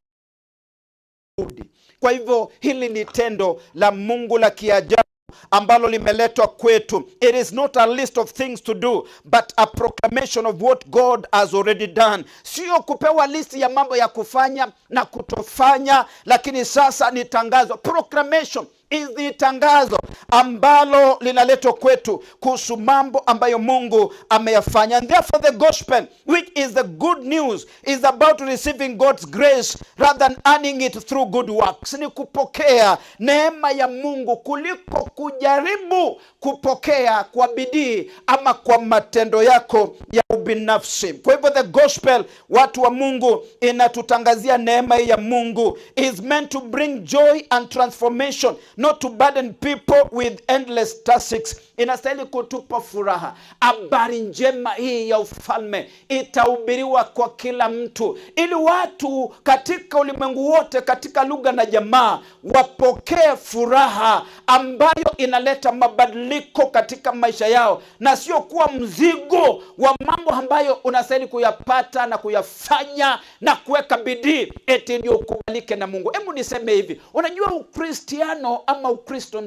Kwa hivyo hili ni tendo la Mungu la kiajabu ambalo limeletwa kwetu. It is not a list of things to do, but a proclamation of what God has already done. Sio kupewa listi ya mambo ya kufanya na kutofanya, lakini sasa ni tangazo. Proclamation is the tangazo ambalo linaletwa kwetu kuhusu mambo ambayo Mungu ameyafanya. And therefore the gospel, which is the good news, is about receiving God's grace rather than earning it through good works. Ni kupokea neema ya Mungu kuliko kujaribu kupokea kwa bidii ama kwa matendo yako ya ubinafsi. Kwa hivyo the gospel, watu wa Mungu, inatutangazia neema ya Mungu, is meant to bring joy and transformation, not to burden people with endless tasks. Inastahili kutupa furaha. Habari njema hii ya ufalme itahubiriwa kwa kila mtu, ili watu katika ulimwengu wote, katika lugha na jamaa, wapokee furaha ambayo inaleta mabadiliko katika maisha yao, na sio kuwa mzigo wa mambo ambayo unastahili kuyapata na kuyafanya na kuweka bidii eti ndio ukubalike na Mungu. Hebu niseme hivi, unajua Ukristiano ama Ukristo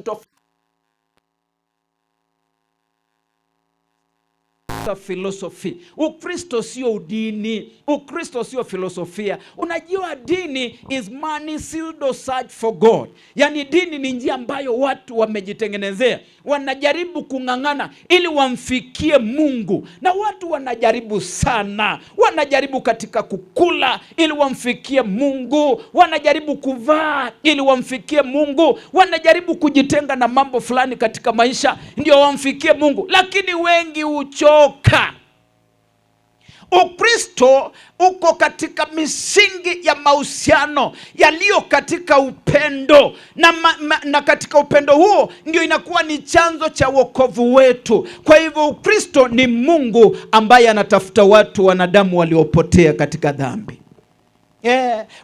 philosophy. Ukristo sio udini, Ukristo sio filosofia. Unajua dini is money pseudo search for God. Yani dini ni njia ambayo watu wamejitengenezea, wanajaribu kung'ang'ana ili wamfikie Mungu. Na watu wanajaribu sana, wanajaribu katika kukula ili wamfikie Mungu, wanajaribu kuvaa ili wamfikie Mungu, wanajaribu kujitenga na mambo fulani katika maisha ndio wamfikie Mungu, lakini wengi huchoka. Ukristo uko katika misingi ya mahusiano yaliyo katika upendo na katika upendo huo ndio inakuwa ni chanzo cha wokovu wetu. Kwa hivyo Ukristo ni Mungu ambaye anatafuta watu, wanadamu waliopotea katika dhambi.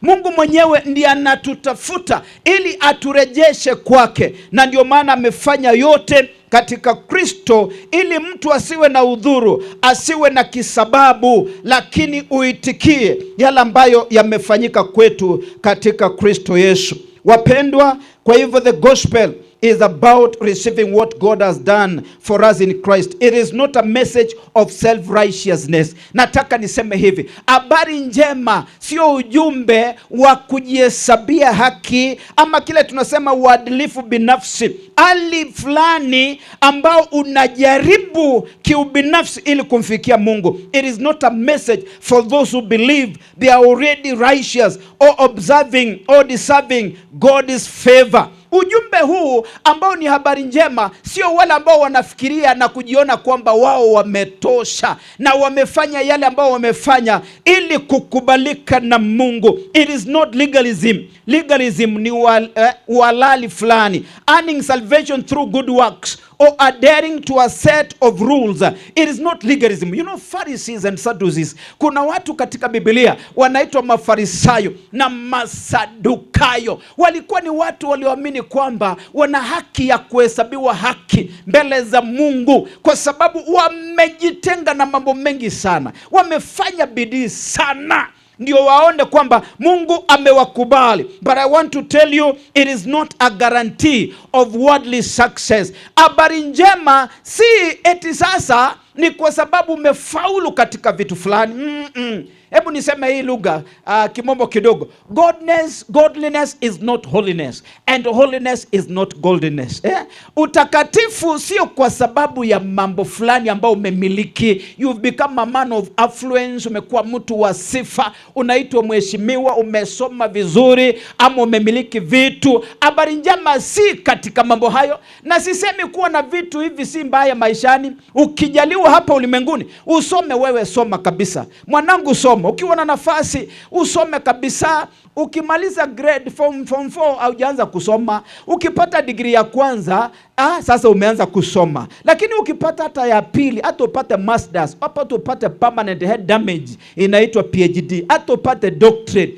Mungu mwenyewe ndiye anatutafuta ili aturejeshe kwake, na ndio maana amefanya yote katika Kristo ili mtu asiwe na udhuru, asiwe na kisababu, lakini uitikie yale ambayo yamefanyika kwetu katika Kristo Yesu. Wapendwa, kwa hivyo the gospel is about receiving what God has done for us in Christ. It is not a message of self-righteousness. Nataka niseme hivi, habari njema sio ujumbe wa kujihesabia haki ama kile tunasema uadilifu binafsi, hali fulani ambao unajaribu kiubinafsi ili kumfikia Mungu. It is not a message for those who believe they are already righteous or observing or deserving God's favor. Ujumbe huu ambao ni habari njema sio wale ambao wanafikiria na kujiona kwamba wao wametosha na wamefanya yale ambao wamefanya ili kukubalika na Mungu. It is not legalism. Legalism ni uhalali fulani, earning salvation through good works or adhering to a set of rules. It is not legalism. You know, Pharisees and Sadducees, kuna watu katika Biblia wanaitwa Mafarisayo na Masadukayo. Walikuwa ni watu walioamini kwamba wana haki ya kuhesabiwa haki mbele za Mungu kwa sababu wamejitenga na mambo mengi sana, wamefanya bidii sana ndio waone kwamba Mungu amewakubali. But I want to tell you, it is not a guarantee of worldly success. Habari njema si eti sasa ni kwa sababu umefaulu katika vitu fulani. Hebu niseme hii lugha kimombo kidogo. Godliness is not holiness, and holiness is not godliness. Utakatifu sio kwa sababu ya mambo fulani ambao umemiliki. You've become a man of affluence, umekuwa mtu wa sifa, unaitwa mheshimiwa, umesoma vizuri ama umemiliki vitu. Habari njema si katika mambo hayo, na sisemi kuwa na vitu hivi si mbaya maishani. Ukijaliwa hapa ulimwenguni, usome wewe, soma kabisa. Mwanangu soma, ukiwa na nafasi usome kabisa. Ukimaliza grade form 4 haujaanza kusoma. Ukipata degree ya kwanza, sasa umeanza kusoma. Lakini ukipata hata ya pili, hata upate masters, hata upate permanent head damage inaitwa PhD, hata upate doctorate,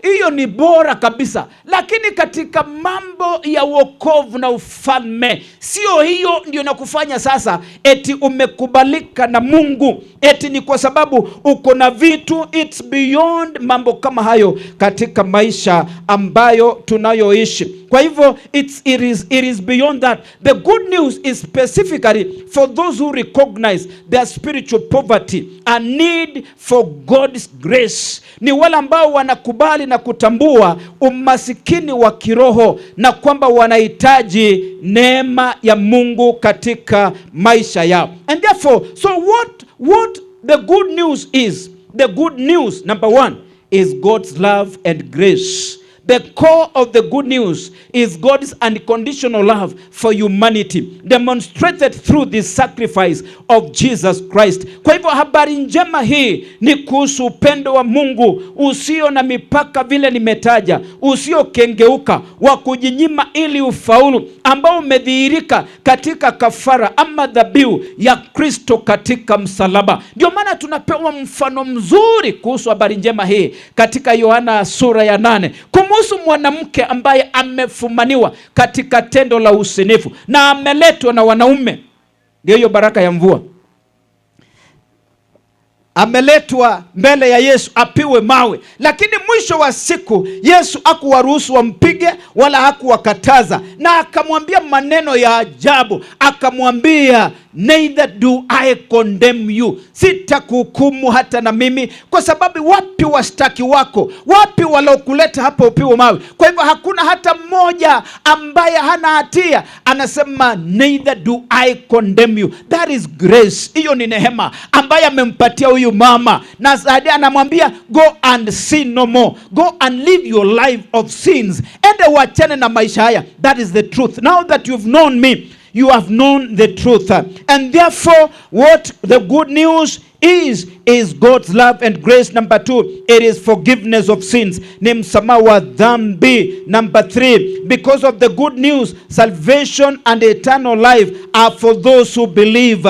hiyo ni bora kabisa. Lakini katika mambo ya wokovu na ufalme, sio hiyo ndio nakufanya sasa eti umekubalika na Mungu, eti ni kwa sababu uko na vitu. It's beyond mambo kama hayo katika maisha ambayo tunayoishi. Kwa hivyo it is beyond that. The good news is specifically for those who recognize their spiritual poverty and need for God's grace. Ni wale ambao wanakubali na kutambua umasikini wa kiroho na kwamba wanahitaji neema ya Mungu katika maisha yao. And therefore, so what the good news is? The good news, number one, is God's love and grace. The core of the good news is God's unconditional love for humanity, demonstrated through the sacrifice of Jesus Christ. Kwa hivyo habari njema hii ni kuhusu upendo wa Mungu usio na mipaka, vile nimetaja, usio kengeuka, wa kujinyima ili ufaulu, ambao umedhihirika katika kafara ama dhabihu ya Kristo katika msalaba. Ndio maana tunapewa mfano mzuri kuhusu habari njema hii katika Yohana sura ya 8. Kuhusu mwanamke ambaye amefumaniwa katika tendo la usinifu na ameletwa na wanaume. Ndio hiyo baraka ya mvua. Ameletwa mbele ya Yesu apiwe mawe, lakini mwisho wa siku Yesu hakuwaruhusu wampige wapige wala hakuwakataza, na akamwambia maneno ya ajabu, akamwambia neither do I condemn you, sitakuhukumu hata na mimi, kwa sababu wapi washtaki wako? Wapi walokuleta hapa upiwe mawe? Kwa hivyo hakuna hata mmoja ambaye hana hatia. Anasema neither do I condemn you. That is grace. Hiyo ni neema ambaye amempatia huyu mama, na zaidi anamwambia go and sin no more, go and live your life of sins, ende wachane na maisha haya. That is the truth. Now that you've known me, you have known the truth. And therefore, what the good news is God's love and grace. Number 2, it is forgiveness of sins. Ni msamaha wa dhambi. Number 3, because of the good news, salvation and eternal life are for those who believe.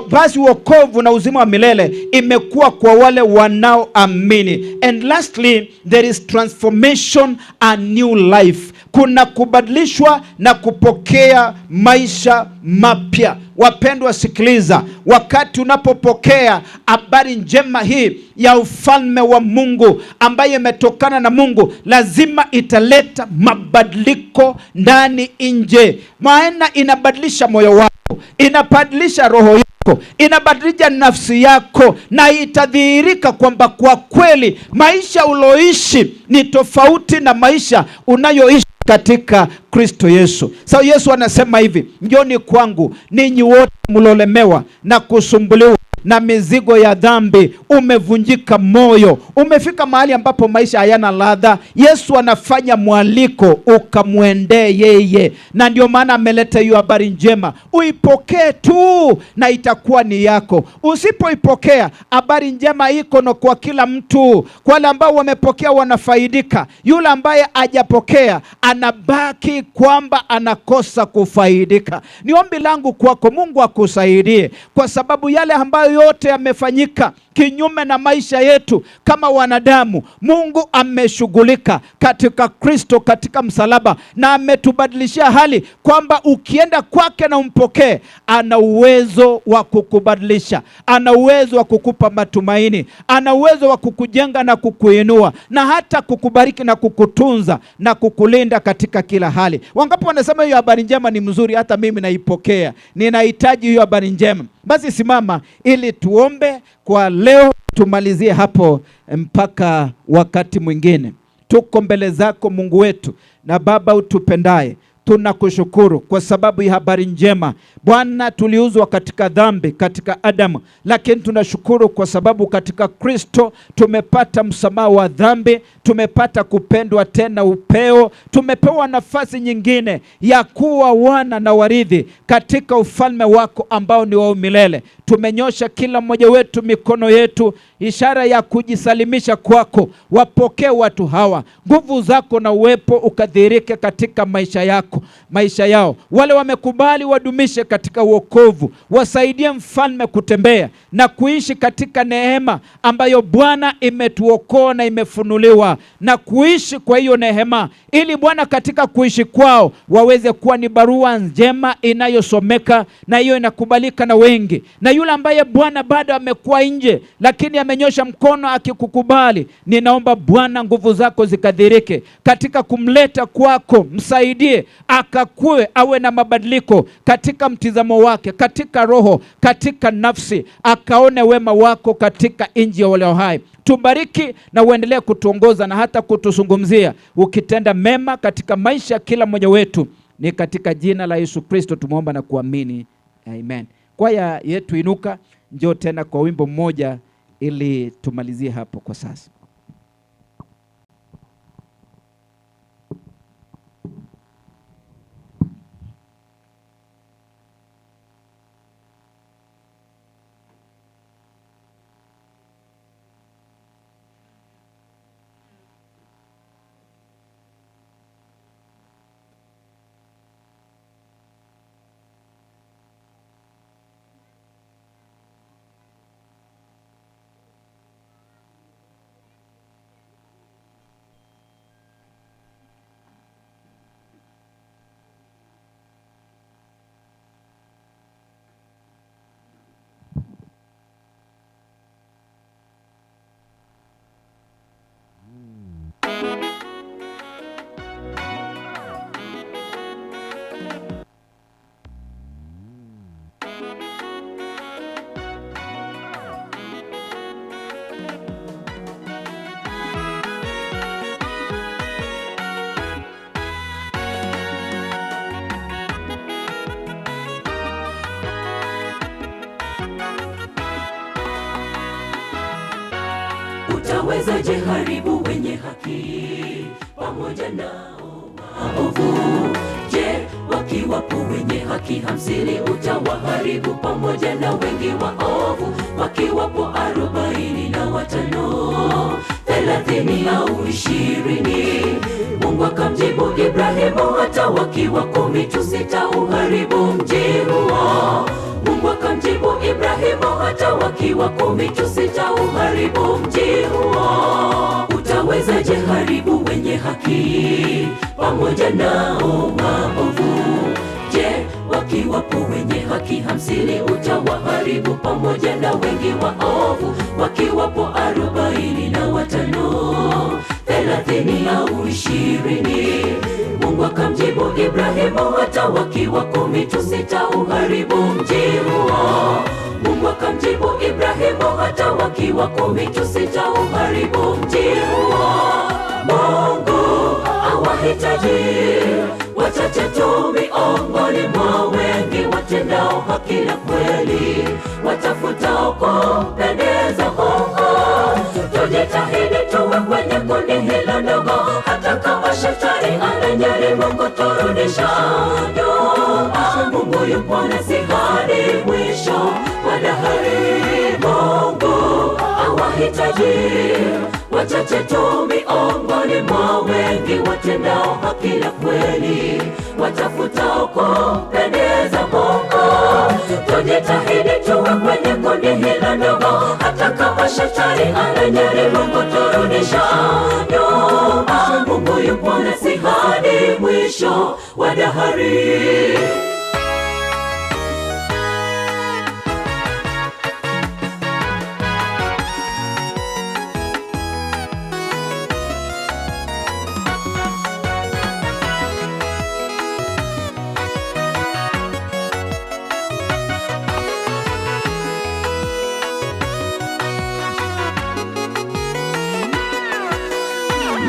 Basi wokovu na uzima wa milele imekuwa kwa wale wanaoamini. And lastly, there is transformation and new life. Kuna kubadilishwa na kupokea maisha mapya. Wapendwa, sikiliza, wakati unapopokea habari njema hii ya ufalme wa Mungu ambayo imetokana na Mungu, lazima italeta mabadiliko ndani nje. Maana inabadilisha moyo wako, inabadilisha roho yako, inabadilisha nafsi yako, na itadhihirika kwamba kwa kweli maisha uloishi ni tofauti na maisha unayoishi katika Kristo Yesu. So Yesu anasema hivi, njoni kwangu ninyi wote mlolemewa na kusumbuliwa na mizigo ya dhambi. Umevunjika moyo, umefika mahali ambapo maisha hayana ladha. Yesu anafanya mwaliko ukamwendee yeye, na ndio maana ameleta hiyo habari njema. Uipokee tu na itakuwa ni yako. Usipoipokea, habari njema iko na kwa kila mtu. Kwa wale ambao wamepokea wanafaidika, yule ambaye hajapokea anabaki kwamba anakosa kufaidika. Ni ombi langu kwako, Mungu akusaidie, kwa sababu yale ambayo yote yamefanyika kinyume na maisha yetu kama wanadamu, Mungu ameshughulika katika Kristo, katika msalaba, na ametubadilishia hali kwamba ukienda kwake na umpokee, ana uwezo wa kukubadilisha, ana uwezo wa kukupa matumaini, ana uwezo wa kukujenga na kukuinua, na hata kukubariki na kukutunza na kukulinda katika kila hali. Wangapi wanasema hiyo habari njema ni mzuri? Hata mimi naipokea, ninahitaji hiyo habari njema. Basi simama ili tuombe kwa leo, tumalizie hapo mpaka wakati mwingine. Tuko mbele zako Mungu wetu na Baba utupendaye, tunakushukuru kwa sababu ya habari njema. Bwana, tuliuzwa katika dhambi, katika Adamu, lakini tunashukuru kwa sababu katika Kristo tumepata msamaha wa dhambi, tumepata kupendwa tena upeo, tumepewa nafasi nyingine ya kuwa wana na warithi katika ufalme wako ambao ni wa milele. Tumenyosha kila mmoja wetu mikono yetu, ishara ya kujisalimisha kwako. Wapokee watu hawa, nguvu zako na uwepo ukadhihirike katika maisha yao. Wale wamekubali wadumishe katika wokovu, wasaidie mfalme kutembea na kuishi katika neema ambayo Bwana imetuokoa na imefunuliwa, na kuishi kwa hiyo neema, ili Bwana katika kuishi kwao waweze kuwa ni barua njema inayosomeka na hiyo inakubalika na wengi. Na yule ambaye Bwana bado amekuwa nje lakini amenyosha mkono akikukubali, ninaomba Bwana nguvu zako zikadhirike katika kumleta kwako. Msaidie akakue, awe na mabadiliko katika mtizamo wake, katika roho, katika nafsi, akaone wema wako katika nchi ya walio hai. Tubariki na uendelee kutuongoza na hata kutuzungumzia, ukitenda mema katika maisha kila mmoja wetu. Ni katika jina la Yesu Kristo tumeomba na kuamini. Amen. Kwaya yetu inuka, njoo tena kwa wimbo mmoja ili tumalizie hapo kwa sasa. utawezaje haribu wenye haki pamoja nao maovu? Je, wakiwapo wenye haki 50 utawaharibu pamoja na wengi waovu? Wakiwapo 45, 30 au 20, Mungu akamjibu Ibrahimu, hata wakiwa 10 tusitauharibu mji huo. Mungu akamjibu Ibrahimu, hata wakiwa 10 tusitauharibu mji huo. Utawezaje haribu wenye haki pamoja nao maovu? Je, wakiwapo wenye haki 50 utawaharibu pamoja na wengi waovu? Wakiwapo 45, 30 au 20, Mungu akamjibu Ibrahimu, hata wakiwa 10 tusitauharibu mji huo. Mungu akamjibu Ibrahimu, hata wakiwa 10 tusitauharibu mji huo. Mungu awahitaji wachache tu miongoni mwa wengi watendao haki na kweli, watafutao kumpendeza Mungu. Tujitahidi tuwe kwenye kundi hilo ndogo, hata kama shetani anajaribu kuturudisha nyuma. Mungu yupo nasi hadi mwisho wa dahari. Mungu awahitaji wachache tu miongoni mwa wengi watendao haki na kweli, watafutao kumpendeza Mungu. Tujitahidi tuwe kwenye kundi hilo ndogo, hata kama shetani anajaribu kuturudisha nyuma. Mungu yupo nasi hadi mwisho wa dahari.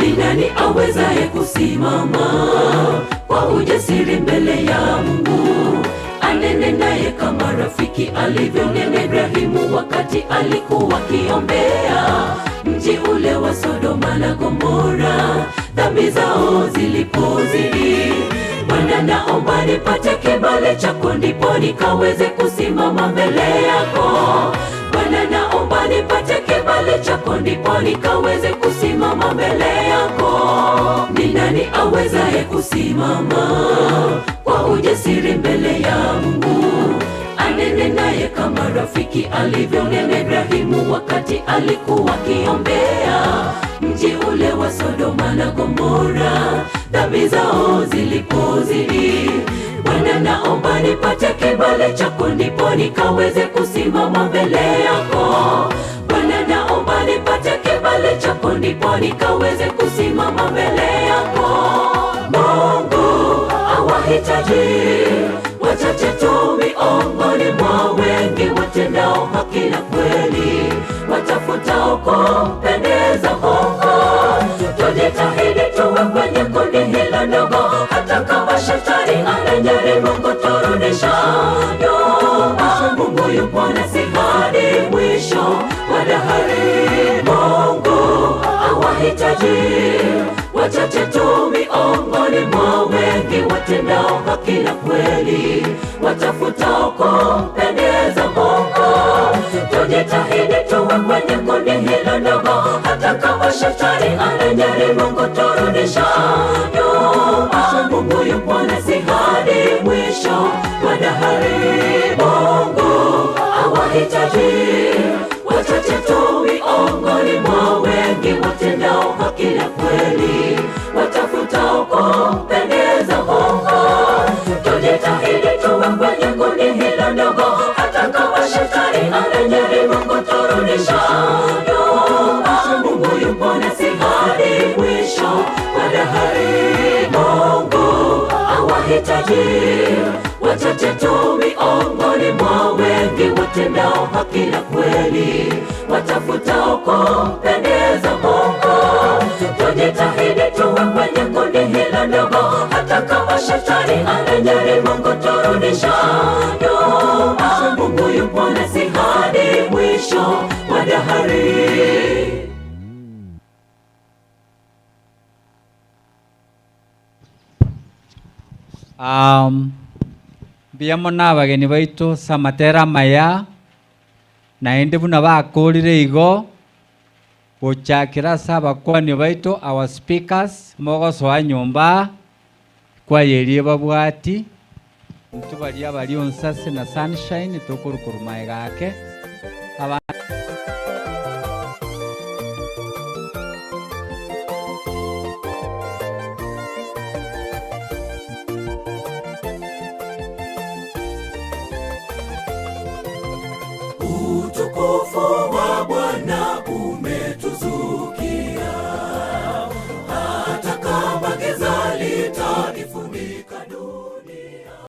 Ni nani awezaye kusimama kwa ujasiri mbele ya Mungu? Anene naye kama rafiki alivyonena Ibrahimu wakati alikuwa akiombea mji ule wa Sodoma na Gomora, dhambi zao zilipozidi. Bwana, naomba nipate kibali chako ndipo nikaweze kusimama mbele yako. Bwana, naomba nipate kibali chako ndipo nikaweze kusimama mbele yako. Ni nani awezaye kusimama kwa ujasiri mbele ya Mungu? Anene naye kama rafiki alivyonena Ibrahimu wakati alikuwa akiombea mji ule wa Sodoma na Gomora, dhambi zao zilipozidi. Bwana, naomba nipate kibali chako ndipo nikaweze kusimama mbele yako. Bwana, naomba nipate kibali chako ndipo nikaweze kusimama mbele yako. Mungu awahitaji wachache tu miongoni mwa wengi watendao haki na kweli, watafutao kumpendeza Mungu. Tujitahidi tuwe kwenye kundi hilo ndogo, hata kama shetani anajaribu kuturudisha nyuma. Mungu yupo nasi hadi mwisho wa dahari. Mungu awahitaji wachache tu miongoni mwa wengi watendao haki na kweli, watafutao kumpendeza Mungu. Tujitahidi tuwe kwenye kundi hilo ndogo, hata kama shetani anajaribu kuturudisha nyuma. Mungu yupo nasi hadi mwisho wa dahari. Mungu awahitaji wachache tu miongoni mwa wengi watendao haki na kweli, watafutao kumpendeza Mungu. Tujitahidi tuwe kwenye kundi hilo ndogo, hata kama shetani anajaribu kuturudisha nyuma. Mungu yupo nasi hadi mwisho wa dahari. Mungu awahitaji wachache tu miongoni mwa wengi watendao haki na kweli, watafutao kumpendeza Mungu. Tujitahidi tuwe kwenye kundi hilo ndogo, hata kama shetani anajaribu kuturudisha nyuma. Mungu yupo nasi hadi mwisho wa dahari. Biamo na abageni baitu Samatera Maya naende buna bakurire igo gochakira sabakwani baitu our speakers mogosoa nyumba kwayerie babwati ntubali abali onsase na sunshine tukurukurumae gake